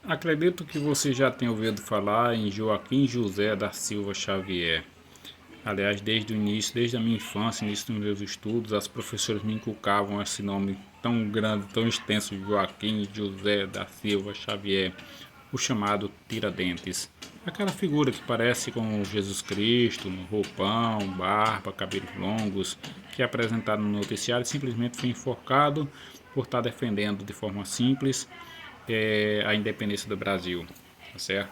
Acredito que você já tenha ouvido falar em Joaquim José da Silva Xavier. Aliás, desde o início, desde a minha infância, início dos meus estudos, as professoras me inculcavam esse nome tão grande, tão extenso, Joaquim José da Silva Xavier, o chamado Tiradentes. Aquela figura que parece com Jesus Cristo, roupão, barba, cabelos longos, que é apresentado no noticiário, simplesmente foi enforcado por estar defendendo de forma simples a independência do Brasil, tá certo?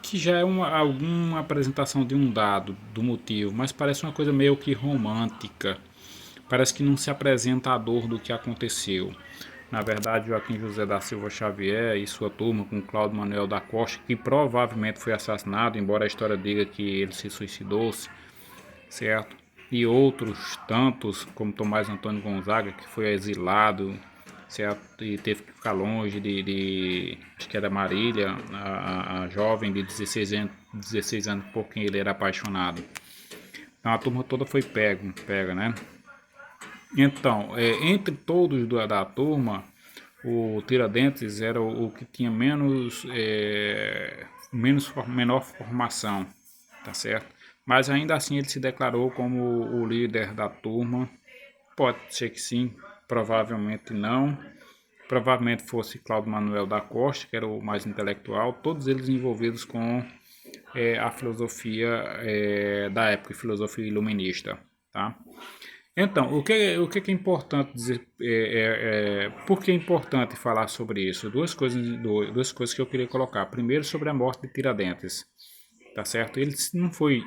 Que já é alguma apresentação de um dado, do motivo, mas parece uma coisa meio que romântica. Parece que não se apresenta a dor do que aconteceu. Na verdade, Joaquim José da Silva Xavier e sua turma com Cláudio Manuel da Costa, que provavelmente foi assassinado, embora a história diga que ele se suicidou, certo? E outros tantos, como Tomás Antônio Gonzaga, que foi exilado, certo? E teve que ficar longe acho que era Marília, a jovem de 16 anos por quem ele era apaixonado. Então a turma toda foi pega, né? Então, entre todos da turma, o Tiradentes era o que tinha menor formação, tá certo? Mas ainda assim ele se declarou como o líder da turma. Pode ser que sim, provavelmente não. Provavelmente fosse Cláudio Manuel da Costa, que era o mais intelectual, todos eles envolvidos com a filosofia da época, filosofia iluminista, tá? Então, o que é importante dizer? Por que é importante falar sobre isso? Duas coisas que eu queria colocar. Primeiro, sobre a morte de Tiradentes, tá certo? Ele não foi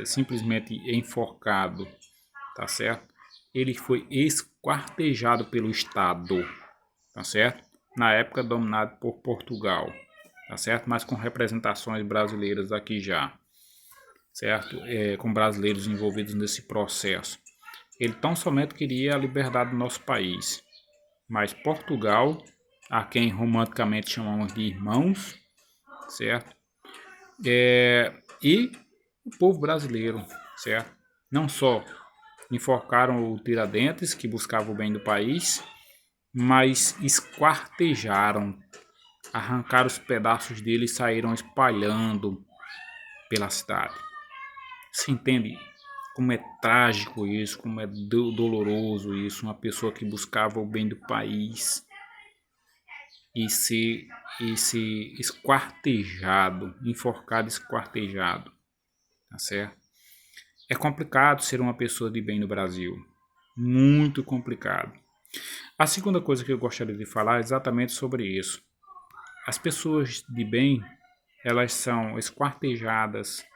simplesmente enforcado, tá certo? Ele foi esquartejado pelo Estado, tá certo? Na época dominado por Portugal, tá certo? Mas com representações brasileiras aqui já, certo? Com brasileiros envolvidos nesse processo. Ele tão somente queria a liberdade do nosso país, mas Portugal, a quem romanticamente chamamos de irmãos, certo? E o povo brasileiro, certo? Não só enforcaram o Tiradentes, que buscava o bem do país, mas esquartejaram, arrancaram os pedaços dele e saíram espalhando pela cidade. Você entende como é trágico isso, como é doloroso isso, uma pessoa que buscava o bem do país e se esquartejado, enforcado, esquartejado, tá certo? É complicado ser uma pessoa de bem no Brasil, muito complicado. A segunda coisa que eu gostaria de falar é exatamente sobre isso. As pessoas de bem, elas são esquartejadas,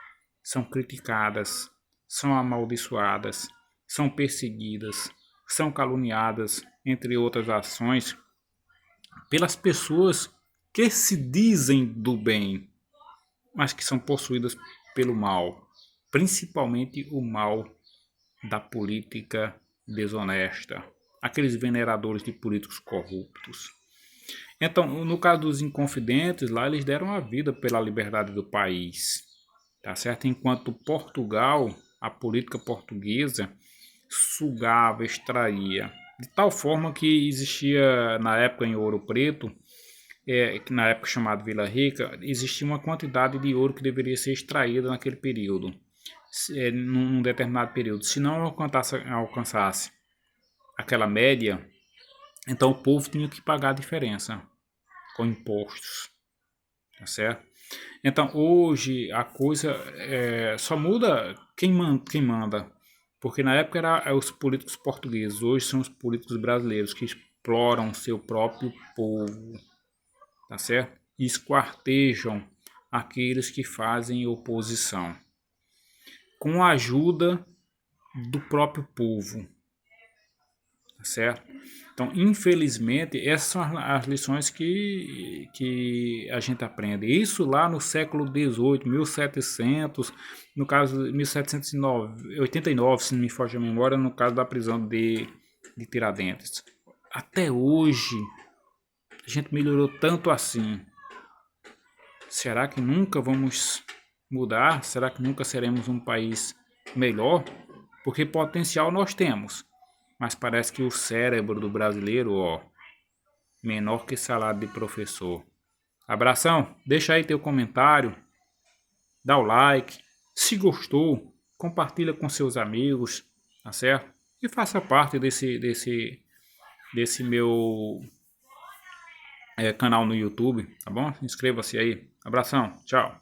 são criticadas, são amaldiçoadas, são perseguidas, são caluniadas, entre outras ações, pelas pessoas que se dizem do bem, mas que são possuídas pelo mal, principalmente o mal da política desonesta, aqueles veneradores de políticos corruptos. Então, no caso dos Inconfidentes, lá eles deram a vida pela liberdade do país, tá certo? Enquanto Portugal, a política portuguesa, sugava, extraía, de tal forma que existia na época em Ouro Preto, que na época chamado Vila Rica, existia uma quantidade de ouro que deveria ser extraída naquele período, num determinado período. Se não alcançasse aquela média, então o povo tinha que pagar a diferença com impostos, tá certo? Então hoje a coisa só muda quem manda, porque na época eram os políticos portugueses, hoje são os políticos brasileiros que exploram seu próprio povo, tá certo? E esquartejam aqueles que fazem oposição, com a ajuda do próprio povo, tá certo? Então, infelizmente, essas são as lições que a gente aprende. Isso lá no século XVIII, 1700, no caso 1789, se não me foge a memória, no caso da prisão de Tiradentes. Até hoje, a gente melhorou tanto assim. Será que nunca vamos mudar? Será que nunca seremos um país melhor? Porque potencial nós temos. Mas parece que o cérebro do brasileiro, menor que salário de professor. Abração, deixa aí teu comentário, dá o like, se gostou, compartilha com seus amigos, tá certo? E faça parte desse meu canal no YouTube, tá bom? Inscreva-se aí. Abração, tchau.